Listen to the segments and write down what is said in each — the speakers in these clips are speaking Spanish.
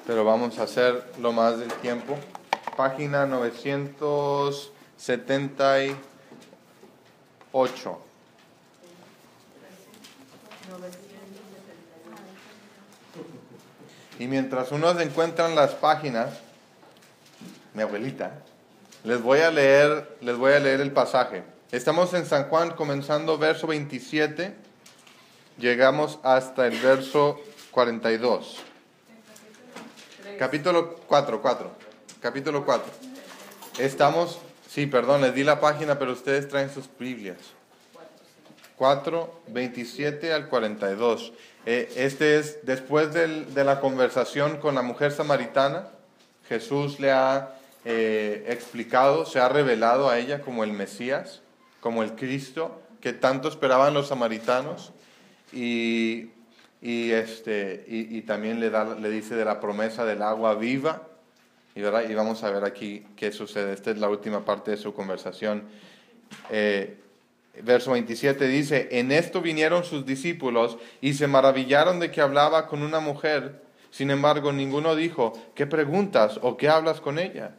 pero vamos a hacer lo más del tiempo. Página 978. Y mientras unos encuentran las páginas, mi abuelita, les voy a leer el pasaje. Estamos en San Juan, comenzando verso 27, llegamos hasta el verso 42. Capítulo 4. Capítulo 4. Estamos, les di la página, pero ustedes traen sus Biblias. 4, 27 al 42. Este es después de la conversación con la mujer samaritana. Jesús le ha explicado, se ha revelado a ella como el Mesías, como el Cristo que tanto esperaban los samaritanos, y también le dice de la promesa del agua viva, y vamos a ver aquí qué sucede. Esta es la última parte de su conversación. Verso 27 dice: en esto vinieron sus discípulos y se maravillaron de que hablaba con una mujer. Sin embargo, ninguno dijo: ¿qué preguntas o qué hablas con ella?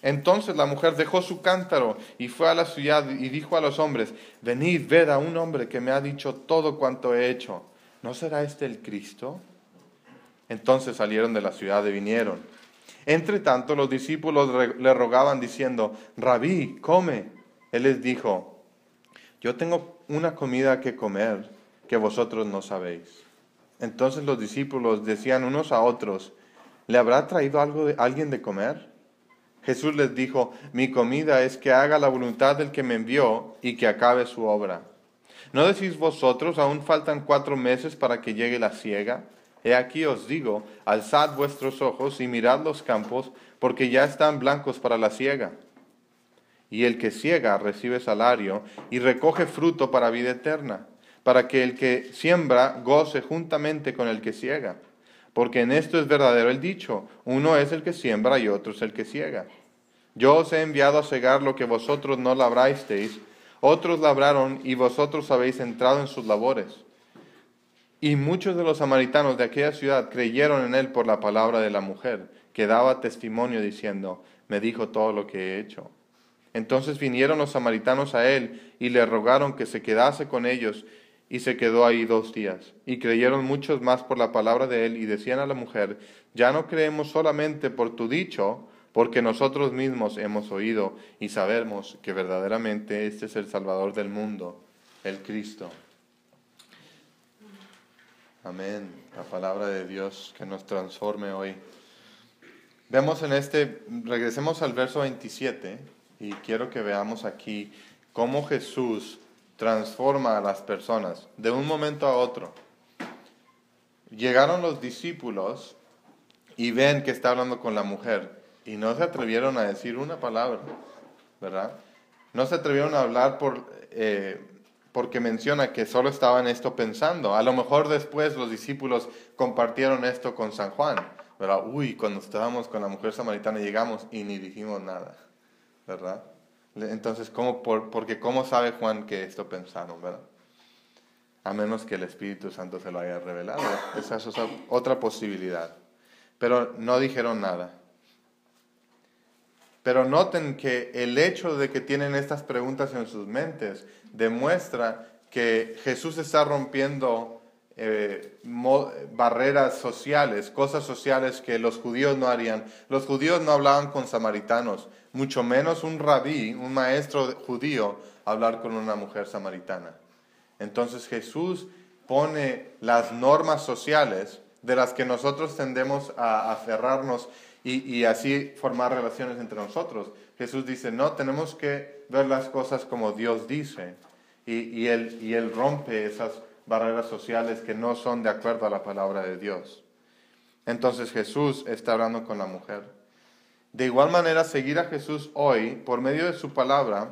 Entonces la mujer dejó su cántaro y fue a la ciudad y dijo a los hombres: venid, ved a un hombre que me ha dicho todo cuanto he hecho. ¿No será este el Cristo? Entonces salieron de la ciudad y vinieron. Entre tanto los discípulos le rogaban diciendo: Rabí, come. Él les dijo: yo tengo una comida que comer que vosotros no sabéis. Entonces los discípulos decían unos a otros: ¿le habrá traído alguien de comer? Jesús les dijo: mi comida es que haga la voluntad del que me envió y que acabe su obra. ¿No decís vosotros: aún faltan 4 meses para que llegue la siega? He aquí os digo: alzad vuestros ojos y mirad los campos, porque ya están blancos para la siega. Y el que siega recibe salario y recoge fruto para vida eterna, para que el que siembra goce juntamente con el que siega. Porque en esto es verdadero el dicho: uno es el que siembra y otro es el que siega. Yo os he enviado a segar lo que vosotros no labrasteis, otros labraron y vosotros habéis entrado en sus labores. Y muchos de los samaritanos de aquella ciudad creyeron en él por la palabra de la mujer, que daba testimonio diciendo: me dijo todo lo que he hecho. Entonces vinieron los samaritanos a él y le rogaron que se quedase con ellos, y se quedó ahí 2 días. Y creyeron muchos más por la palabra de él, y decían a la mujer: ya no creemos solamente por tu dicho, porque nosotros mismos hemos oído y sabemos que verdaderamente este es el Salvador del mundo, el Cristo. Amén. La palabra de Dios que nos transforme hoy. Vemos regresemos al verso 27, y quiero que veamos aquí cómo Jesús transforma a las personas de un momento a otro. Llegaron los discípulos y ven que está hablando con la mujer, y no se atrevieron a decir una palabra, ¿verdad? No se atrevieron a hablar porque menciona que solo estaban esto pensando. A lo mejor después los discípulos compartieron esto con San Juan, ¿verdad? Cuando estábamos con la mujer samaritana llegamos y ni dijimos nada, ¿verdad? Entonces, porque ¿cómo sabe Juan que esto pensaron, verdad? A menos que el Espíritu Santo se lo haya revelado. Esa es otra posibilidad. Pero no dijeron nada. Pero noten que el hecho de que tienen estas preguntas en sus mentes demuestra que Jesús está rompiendo barreras sociales, cosas sociales que los judíos no harían. Los judíos no hablaban con samaritanos, mucho menos un rabí, un maestro judío, hablar con una mujer samaritana. Entonces Jesús pone las normas sociales de las que nosotros tendemos a aferrarnos y así formar relaciones entre nosotros. Jesús dice: no, tenemos que ver las cosas como Dios dice, y Él rompe esas barreras sociales que no son de acuerdo a la palabra de Dios. Entonces Jesús está hablando con la mujer. De igual manera, seguir a Jesús hoy por medio de su palabra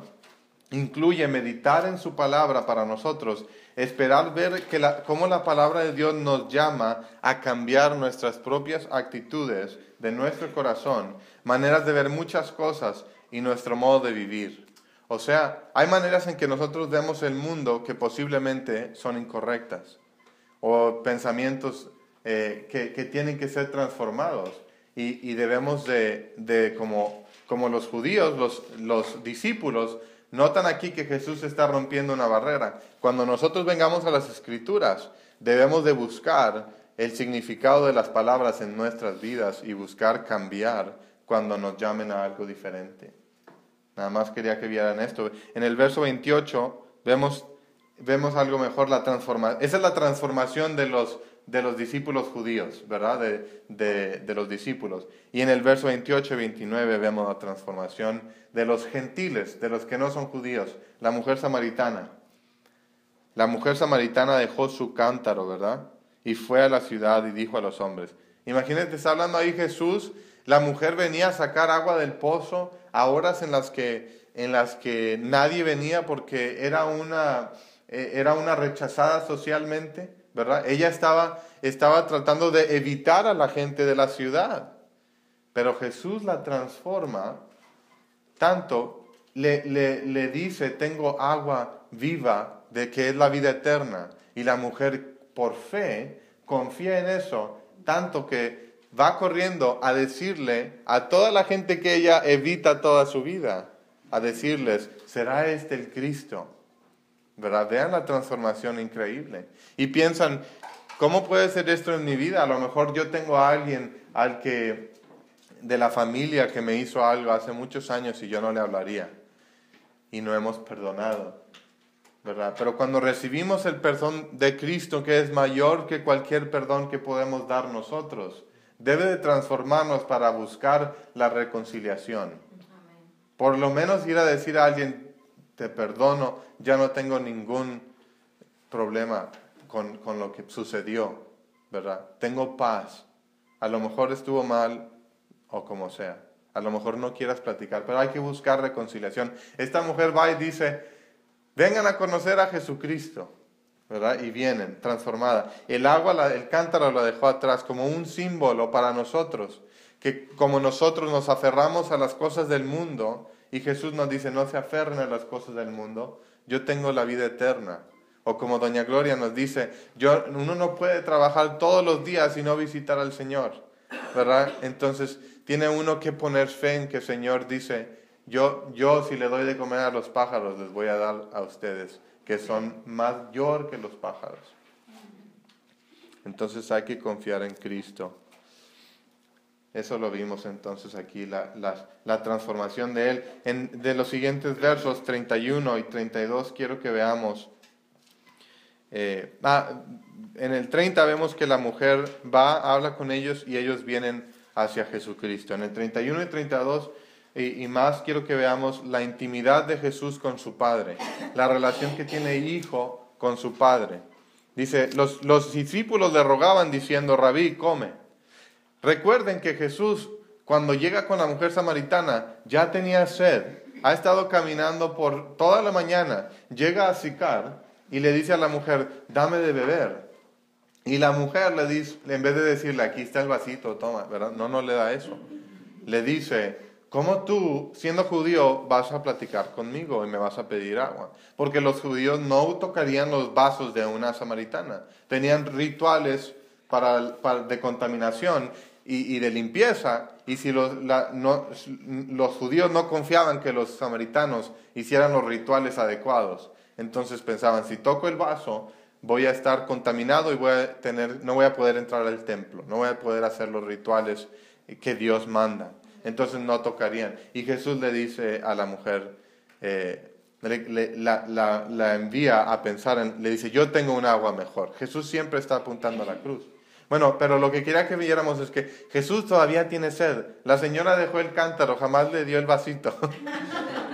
incluye meditar en su palabra para nosotros, esperar ver cómo la palabra de Dios nos llama a cambiar nuestras propias actitudes de nuestro corazón, maneras de ver muchas cosas y nuestro modo de vivir. O sea, hay maneras en que nosotros vemos el mundo que posiblemente son incorrectas, o pensamientos que tienen que ser transformados. y debemos como los judíos, los discípulos, notan aquí que Jesús está rompiendo una barrera. Cuando nosotros vengamos a las Escrituras, debemos de buscar el significado de las palabras en nuestras vidas y buscar cambiar cuando nos llamen a algo diferente. Nada más quería que vieran esto. En el verso 28 vemos algo mejor, esa es la transformación de los discípulos judíos, ¿verdad? De los discípulos. Y en el verso 28 y 29 vemos la transformación de los gentiles, de los que no son judíos. La mujer samaritana. La mujer samaritana dejó su cántaro, ¿verdad? Y fue a la ciudad y dijo a los hombres. Imagínate, está hablando ahí Jesús. La mujer venía a sacar agua del pozo a horas en las que nadie venía porque era una rechazada socialmente, ¿verdad? Ella estaba tratando de evitar a la gente de la ciudad, pero Jesús la transforma tanto, le dice, tengo agua viva de que es la vida eterna, y la mujer por fe confía en eso, tanto que va corriendo a decirle a toda la gente que ella evita toda su vida, a decirles, ¿será este el Cristo? ¿Verdad? Vean la transformación increíble. Y piensan, ¿cómo puede ser esto en mi vida? A lo mejor yo tengo a alguien de la familia que me hizo algo hace muchos años y yo no le hablaría. Y no hemos perdonado, ¿verdad? Pero cuando recibimos el perdón de Cristo, que es mayor que cualquier perdón que podemos dar nosotros, debe de transformarnos para buscar la reconciliación. Por lo menos ir a decir a alguien, te perdono, ya no tengo ningún problema con lo que sucedió, ¿verdad? Tengo paz. A lo mejor estuvo mal o como sea. A lo mejor no quieras platicar, pero hay que buscar reconciliación. Esta mujer va y dice, vengan a conocer a Jesucristo, ¿verdad? Y vienen, transformada. El cántaro la dejó atrás como un símbolo para nosotros, que como nosotros nos aferramos a las cosas del mundo, y Jesús nos dice, no se aferren a las cosas del mundo, yo tengo la vida eterna. O como doña Gloria nos dice, uno no puede trabajar todos los días y no visitar al Señor, ¿verdad? Entonces tiene uno que poner fe en que el Señor dice, yo si le doy de comer a los pájaros, les voy a dar a ustedes, que son mayor que los pájaros. Entonces hay que confiar en Cristo. Eso lo vimos entonces aquí, la transformación de Él. De los siguientes versos 31 y 32 quiero que veamos. En el 30 vemos que la mujer habla con ellos y ellos vienen hacia Jesucristo. En el 31 y 32 y más quiero que veamos la intimidad de Jesús con su Padre, la relación que tiene hijo con su Padre. Dice, los discípulos le rogaban diciendo, Rabí, come. Recuerden que Jesús, cuando llega con la mujer samaritana, ya tenía sed. Ha estado caminando por toda la mañana. Llega a Sicar y le dice a la mujer, dame de beber. Y la mujer le dice, en vez de decirle, aquí está el vasito, toma, ¿verdad? No le da eso. Le dice, ¿cómo tú, siendo judío, vas a platicar conmigo y me vas a pedir agua? Porque los judíos no tocarían los vasos de una samaritana. Tenían rituales de contaminación y de limpieza, y si los judíos no confiaban que los samaritanos hicieran los rituales adecuados, entonces pensaban, si toco el vaso, voy a estar contaminado y no voy a poder entrar al templo, no voy a poder hacer los rituales que Dios manda, entonces no tocarían. Y Jesús le dice a la mujer, la envía a pensar, le dice, yo tengo un agua mejor. Jesús siempre está apuntando a la cruz. Bueno, pero lo que quería que viéramos es que Jesús todavía tiene sed. La señora dejó el cántaro, jamás le dio el vasito,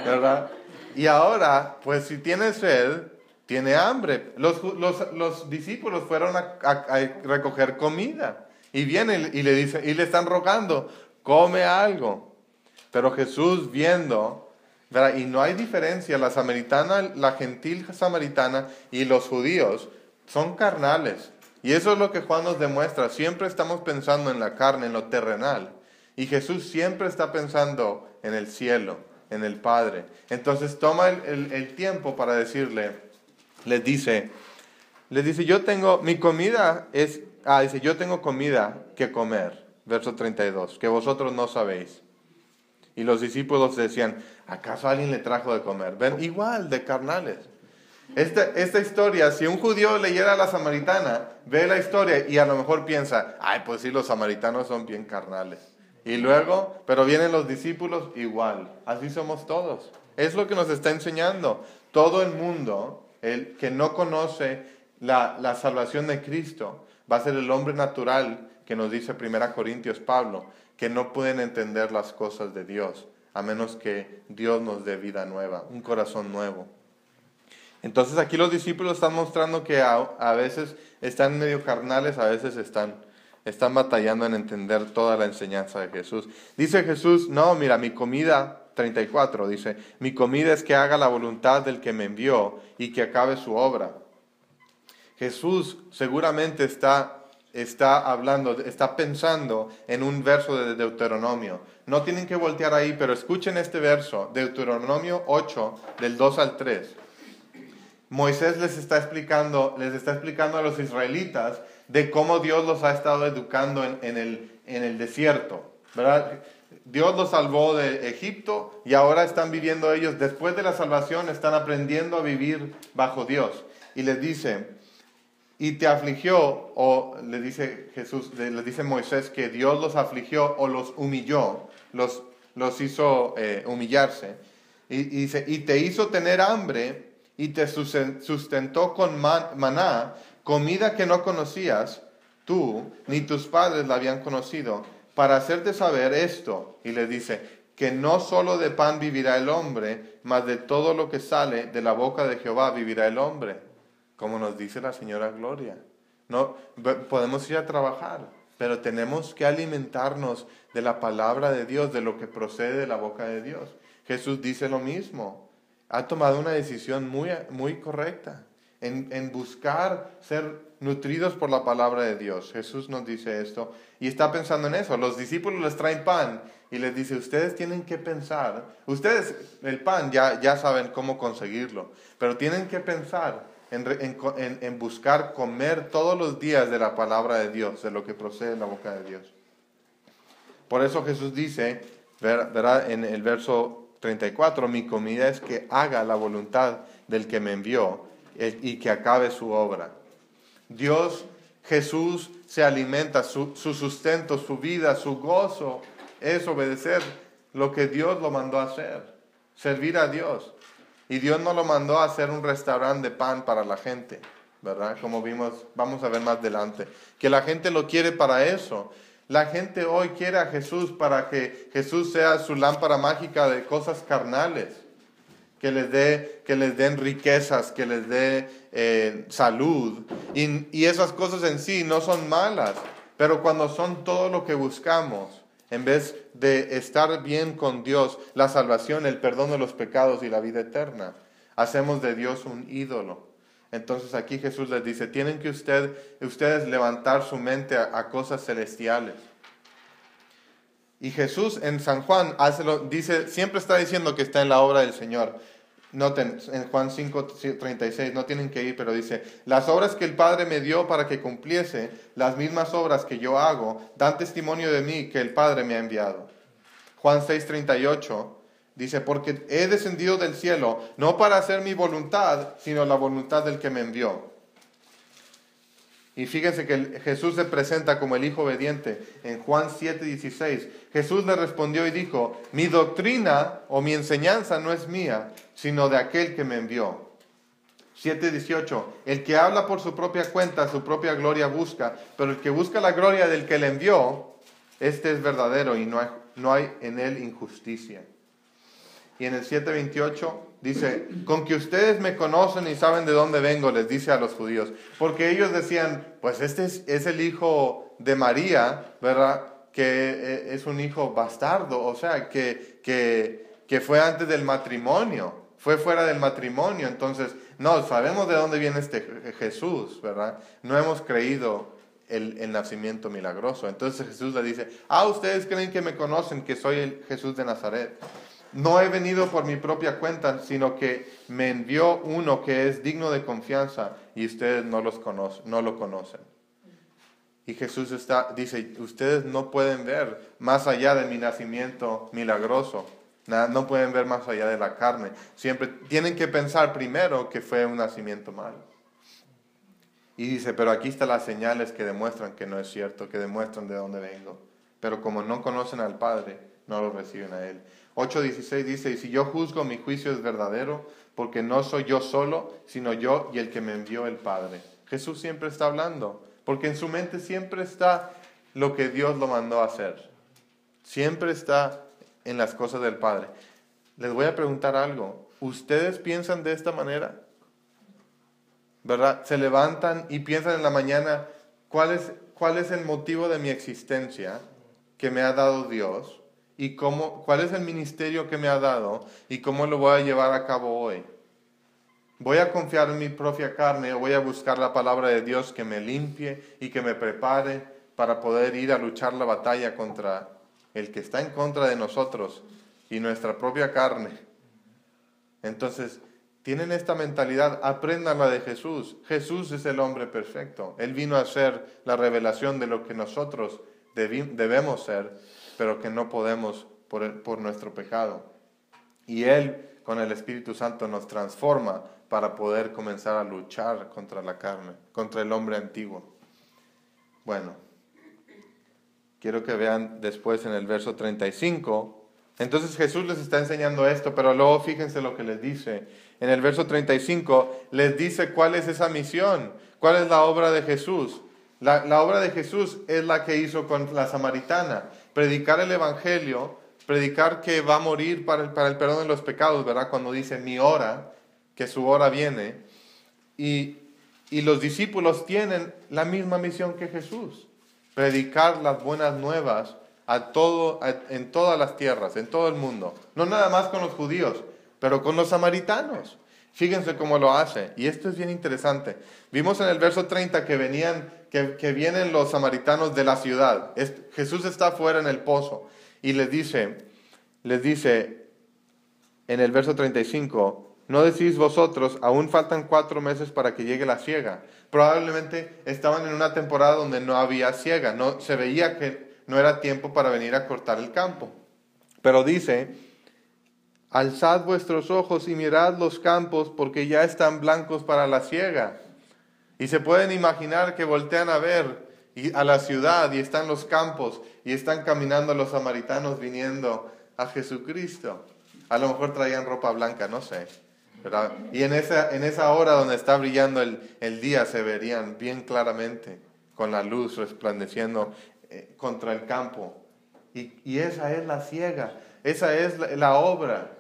¿verdad? Y ahora, pues si tiene sed, tiene hambre. Los discípulos fueron a recoger comida y vienen y le están rogando, come algo. Pero Jesús viendo, ¿verdad? Y no hay diferencia, la gentil samaritana y los judíos son carnales. Y eso es lo que Juan nos demuestra. Siempre estamos pensando en la carne, en lo terrenal. Y Jesús siempre está pensando en el cielo, en el Padre. Entonces toma el tiempo para les dice, yo tengo comida que comer. verso 32, que vosotros no sabéis. Y los discípulos decían, ¿acaso alguien le trajo de comer? Ven, igual, de carnales. Esta historia, si un judío leyera a la samaritana, ve la historia y a lo mejor piensa, ay, pues sí, los samaritanos son bien carnales. Y luego, pero vienen los discípulos, igual. Así somos todos. Es lo que nos está enseñando. Todo el mundo, el que no conoce la salvación de Cristo, va a ser el hombre natural, que nos dice 1 Corintios Pablo, que no pueden entender las cosas de Dios, a menos que Dios nos dé vida nueva, un corazón nuevo. Entonces aquí los discípulos están mostrando que a veces están medio carnales, a veces están batallando en entender toda la enseñanza de Jesús. Dice Jesús, no, mira, mi comida, 34, dice, mi comida es que haga la voluntad del que me envió y que acabe su obra. Jesús seguramente está pensando en un verso de Deuteronomio. No tienen que voltear ahí, pero escuchen este verso, Deuteronomio 8, del 2 al 3. Moisés les está explicando a los israelitas de cómo Dios los ha estado educando en el desierto, ¿verdad? Dios los salvó de Egipto y ahora están viviendo ellos, después de la salvación, están aprendiendo a vivir bajo Dios. Y les dice, y te afligió, o le dice Jesús, le dice Moisés que Dios los afligió o los humilló, los hizo humillarse. Y dice, y te hizo tener hambre y te sustentó con maná, comida que no conocías tú, ni tus padres la habían conocido, para hacerte saber esto. Y le dice, que no solo de pan vivirá el hombre, mas de todo lo que sale de la boca de Jehová vivirá el hombre. Como nos dice la señora Gloria. No, podemos ir a trabajar, pero tenemos que alimentarnos de la palabra de Dios, de lo que procede de la boca de Dios. Jesús dice lo mismo. Ha tomado una decisión muy correcta en buscar ser nutridos por la palabra de Dios. Jesús nos dice esto y está pensando en eso. Los discípulos les traen pan y les dice, ustedes tienen que pensar, ustedes el pan ya saben cómo conseguirlo, pero tienen que pensar en buscar comer todos los días de la palabra de Dios, de lo que procede de la boca de Dios. Por eso Jesús dice, ¿verdad? En el verso 34, mi comida es que haga la voluntad del que me envió y que acabe su obra. Dios, Jesús se alimenta, su sustento, su vida, su gozo es obedecer lo que Dios lo mandó a hacer, servir a Dios. Y Dios no lo mandó a hacer un restaurante de pan para la gente, ¿verdad? Como vamos a ver más adelante, que la gente lo quiere para eso. La gente hoy quiere a Jesús para que Jesús sea su lámpara mágica de cosas carnales, que les den riquezas, que les dé salud. Y esas cosas en sí no son malas, pero cuando son todo lo que buscamos, en vez de estar bien con Dios, la salvación, el perdón de los pecados y la vida eterna, hacemos de Dios un ídolo. Entonces aquí Jesús les dice, tienen que ustedes levantar su mente a cosas celestiales. Y Jesús en San Juan dice, siempre está diciendo que está en la obra del Señor. Noten, en Juan 5:36, no tienen que ir, pero dice, las obras que el Padre me dio para que cumpliese, las mismas obras que yo hago, dan testimonio de mí que el Padre me ha enviado. Juan 6:38 dice, porque he descendido del cielo, no para hacer mi voluntad, sino la voluntad del que me envió. Y fíjense que Jesús se presenta como el Hijo obediente. En Juan 7:16, Jesús le respondió y dijo, mi doctrina o mi enseñanza no es mía, sino de aquel que me envió. 7:18, el que habla por su propia cuenta, su propia gloria busca, pero el que busca la gloria del que le envió, este es verdadero y no hay en él injusticia. Y en el 7:28 dice, con que ustedes me conocen y saben de dónde vengo, les dice a los judíos. Porque ellos decían, pues este es el hijo de María, ¿verdad? Que es un hijo bastardo, o sea, que fue antes del matrimonio, fue fuera del matrimonio. Entonces, no, sabemos de dónde viene este Jesús, ¿verdad? No hemos creído el nacimiento milagroso. Entonces Jesús le dice, ustedes creen que me conocen, que soy el Jesús de Nazaret. No he venido por mi propia cuenta, sino que me envió uno que es digno de confianza y ustedes no lo conocen. Y Jesús dice, ustedes no pueden ver más allá de mi nacimiento milagroso. No pueden ver más allá de la carne. Siempre tienen que pensar primero que fue un nacimiento malo. Y dice, pero aquí están las señales que demuestran que no es cierto, que demuestran de dónde vengo. Pero como no conocen al Padre, no lo reciben a Él. 8:16 dice, y si yo juzgo, mi juicio es verdadero, porque no soy yo solo, sino yo y el que me envió el Padre. Jesús siempre está hablando, porque en su mente siempre está lo que Dios lo mandó a hacer. Siempre está en las cosas del Padre. Les voy a preguntar algo. ¿Ustedes piensan de esta manera? ¿Verdad? Se levantan y piensan en la mañana, ¿cuál es el motivo de mi existencia que me ha dado Dios? ¿Y cuál es el ministerio que me ha dado? ¿Y cómo lo voy a llevar a cabo hoy? ¿Voy a confiar en mi propia carne o voy a buscar la palabra de Dios que me limpie y que me prepare para poder ir a luchar la batalla contra el que está en contra de nosotros y nuestra propia carne? Entonces, tienen esta mentalidad, apréndanla de Jesús. Jesús es el hombre perfecto. Él vino a ser la revelación de lo que nosotros debemos ser, pero que no podemos por nuestro pecado. Y Él, con el Espíritu Santo, nos transforma para poder comenzar a luchar contra la carne, contra el hombre antiguo. Bueno, quiero que vean después en el verso 35. Entonces Jesús les está enseñando esto, pero luego fíjense lo que les dice. En el verso 35 les dice cuál es esa misión, cuál es la obra de Jesús. La obra de Jesús es la que hizo con la samaritana, predicar el evangelio, predicar que va a morir para el perdón de los pecados, ¿verdad? Cuando dice mi hora, que su hora viene. Y los discípulos tienen la misma misión que Jesús, predicar las buenas nuevas en todas las tierras, en todo el mundo. No nada más con los judíos, pero con los samaritanos. Fíjense cómo lo hace. Y esto es bien interesante. Vimos en el verso 30 que vienen los samaritanos de la ciudad. Jesús está fuera en el pozo y les dice en el verso 35, ¿no decís vosotros, aún faltan 4 meses para que llegue la siega? Probablemente estaban en una temporada donde no había siega, se veía que no era tiempo para venir a cortar el campo. Pero dice, alzad vuestros ojos y mirad los campos, porque ya están blancos para la siega. Y se pueden imaginar que voltean a ver a la ciudad y están los campos y están caminando los samaritanos viniendo a Jesucristo. A lo mejor traían ropa blanca, no sé, ¿verdad? Y en esa hora donde está brillando el día se verían bien claramente con la luz resplandeciendo contra el campo. Y esa es la siega, esa es la obra,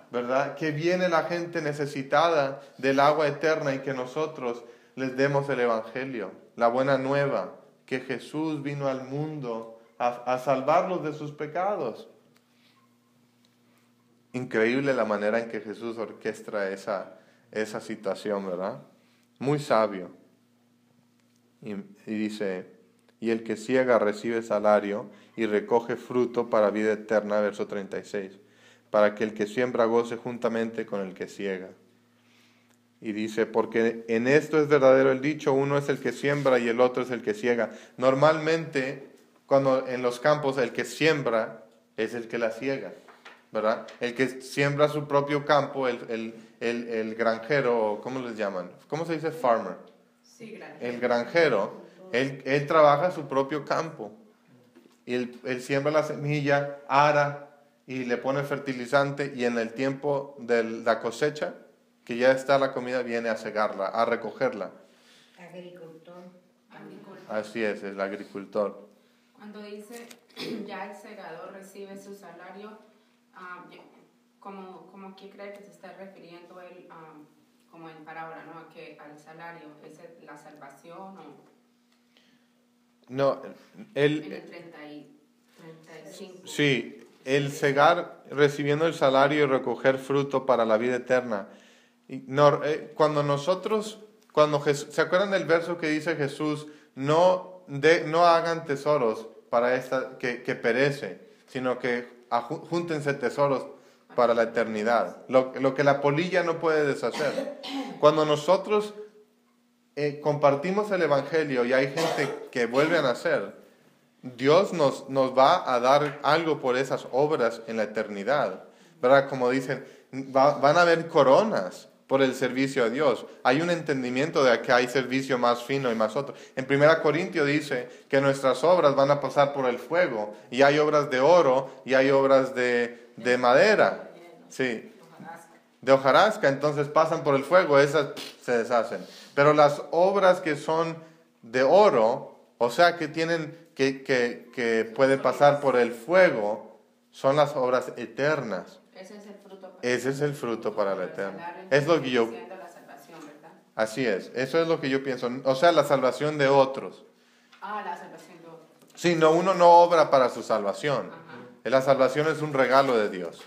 ¿verdad? Que viene la gente necesitada del agua eterna y que nosotros les demos el evangelio, la buena nueva, que Jesús vino al mundo a salvarlos de sus pecados. Increíble la manera en que Jesús orquestra esa situación, ¿verdad? Muy sabio. Y dice, y el que siega recibe salario y recoge fruto para vida eterna, verso 36, para que el que siembra goce juntamente con el que siega. Y dice, porque en esto es verdadero el dicho, uno es el que siembra y el otro es el que siega. Normalmente, cuando en los campos el que siembra es el que la siega, ¿verdad? El que siembra su propio campo, el granjero, ¿cómo les llaman? ¿Cómo se dice farmer? Sí, granjero. El granjero, él trabaja su propio campo. Y él siembra la semilla, ara y le pone fertilizante, y en el tiempo de la cosecha, que ya está la comida, viene a segarla, a recogerla. Agricultor. Así es, el agricultor. Cuando dice ya el segador recibe su salario, como que cree que se está refiriendo él, como en parábola, ¿no? Que al salario, ¿es la salvación o...? No, En el 35. Sí, el segar recibiendo el salario y recoger fruto para la vida eterna. Cuando Jesús, ¿se acuerdan del verso que dice Jesús? No hagan tesoros para que perece, sino que júntense tesoros para la eternidad. Lo que la polilla no puede deshacer. Cuando nosotros compartimos el Evangelio y hay gente que vuelve a nacer, Dios nos va a dar algo por esas obras en la eternidad, ¿verdad? Como dicen, van a haber coronas por el servicio a Dios. Hay un entendimiento de que hay servicio más fino y más otro. En 1 Corintios dice que nuestras obras van a pasar por el fuego, y hay obras de oro y hay obras de madera, sí, de hojarasca, entonces pasan por el fuego, esas se deshacen. Pero las obras que son de oro, o sea que tienen que puede pasar por el fuego, son las obras eternas. Ese es el fruto para, Ese es el fruto para la eterna. salario, Es lo que yo, siendo la salvación, ¿verdad? así es, eso es lo que yo pienso. O sea, la salvación de otros. La salvación de otros. Sí, no, uno no obra para su salvación. Ajá. La salvación es un regalo de Dios.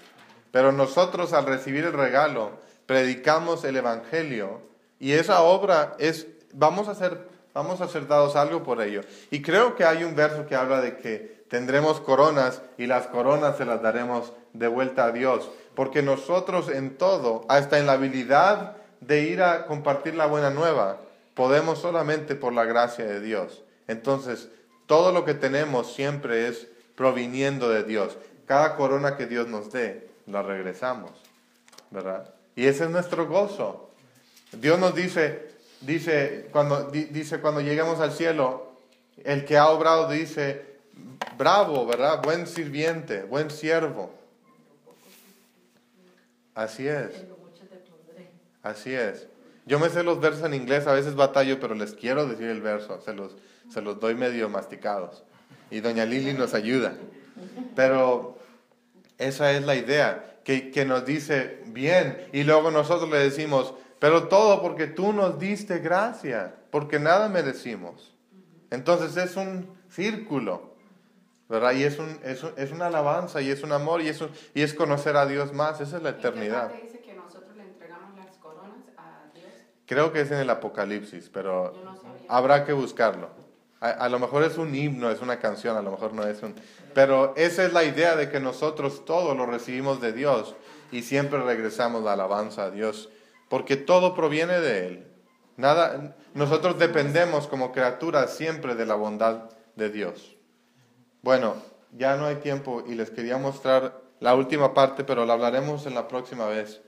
Pero nosotros, al recibir el regalo, predicamos el Evangelio, y esa obra es, vamos a ser dados algo por ello. Y creo que hay un verso que habla de que tendremos coronas y las coronas se las daremos de vuelta a Dios. Porque nosotros en todo, hasta en la habilidad de ir a compartir la buena nueva, podemos solamente por la gracia de Dios. Entonces, todo lo que tenemos siempre es proviniendo de Dios. Cada corona que Dios nos dé, la regresamos, ¿verdad? Y ese es nuestro gozo. Dios nos dice cuando lleguemos al cielo, el que ha obrado dice, bravo, ¿verdad? Buen sirviente, buen siervo. Así es. Así es. Yo me sé los versos en inglés, a veces batallo, pero les quiero decir el verso, se los doy medio masticados. Y doña Lili nos ayuda. Pero esa es la idea, que nos dice bien, y luego nosotros le decimos, pero todo porque tú nos diste gracia, porque nada merecimos. Entonces es un círculo, ¿verdad? Y es una alabanza, y es un amor, y es conocer a Dios más. Esa es la eternidad. ¿En qué parte dice que nosotros le entregamos las coronas a Dios? Creo que es en el Apocalipsis, pero Yo no sabía. habrá que buscarlo. A lo mejor es un himno, es una canción, a lo mejor no es un... Pero esa es la idea de que nosotros todo lo recibimos de Dios y siempre regresamos la alabanza a Dios, porque todo proviene de Él. Nosotros dependemos como criaturas siempre de la bondad de Dios. Bueno, ya no hay tiempo y les quería mostrar la última parte, pero la hablaremos en la próxima vez.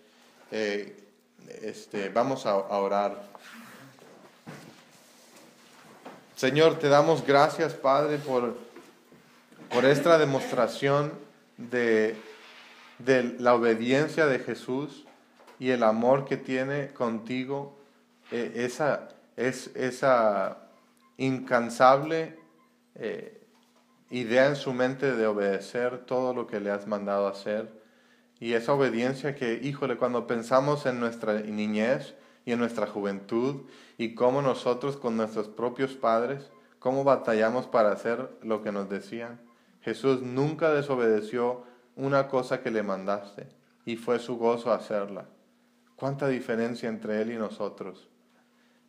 Vamos a orar. Señor, te damos gracias, Padre, por esta demostración de la obediencia de Jesús y el amor que tiene contigo, esa incansable idea en su mente de obedecer todo lo que le has mandado hacer, y esa obediencia que, híjole, cuando pensamos en nuestra niñez y en nuestra juventud, y cómo nosotros con nuestros propios padres, cómo batallamos para hacer lo que nos decían. Jesús nunca desobedeció una cosa que le mandaste, y fue su gozo hacerla. Cuánta diferencia entre Él y nosotros.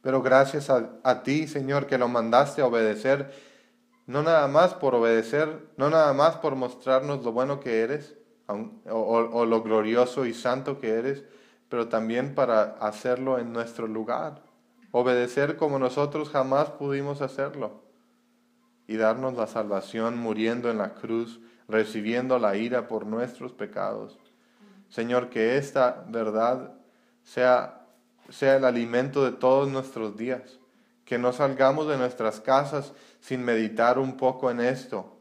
Pero gracias a ti, Señor, que lo mandaste a obedecer, no nada más por obedecer, no nada más por mostrarnos lo bueno que eres, o lo glorioso y santo que eres, pero también para hacerlo en nuestro lugar. Obedecer como nosotros jamás pudimos hacerlo, y darnos la salvación muriendo en la cruz, recibiendo la ira por nuestros pecados. Señor, que esta verdad sea el alimento de todos nuestros días, que no salgamos de nuestras casas sin meditar un poco en esto,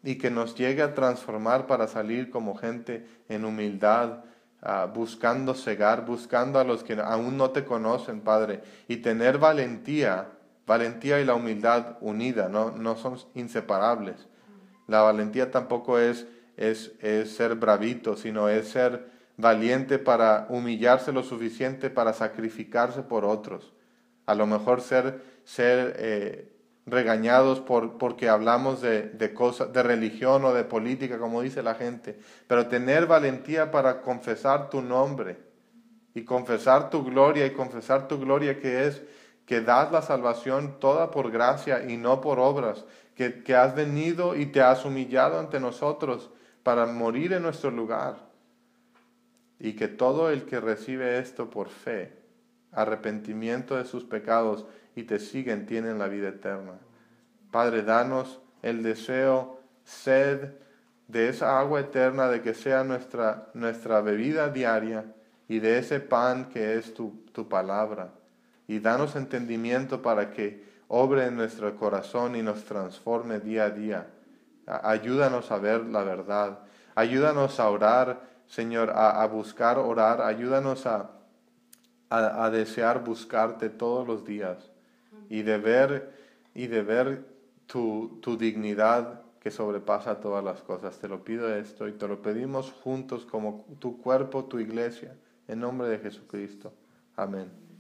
y que nos llegue a transformar para salir como gente en humildad, buscando cegar, buscando a los que aún no te conocen, Padre, y tener valentía y la humildad unida, no son inseparables. La valentía tampoco es ser bravito, sino es ser valiente para humillarse lo suficiente para sacrificarse por otros. A lo mejor ser regañados porque hablamos de cosas, de religión o de política, como dice la gente, pero tener valentía para confesar tu nombre y confesar tu gloria, que es que das la salvación toda por gracia y no por obras, que has venido y te has humillado ante nosotros para morir en nuestro lugar, y que todo el que recibe esto por fe arrepentimiento de sus pecados y te siguen, tienen la vida eterna. Padre, danos el deseo, sed de esa agua eterna, de que sea nuestra bebida diaria, y de ese pan que es tu palabra. Y danos entendimiento para que obre en nuestro corazón y nos transforme día a día. Ayúdanos a ver la verdad. Ayúdanos a orar, Señor, a buscar orar. Ayúdanos a desear buscarte todos los días y de ver tu dignidad que sobrepasa todas las cosas. Te lo pido esto y te lo pedimos juntos como tu cuerpo, tu iglesia, en nombre de Jesucristo. Amén.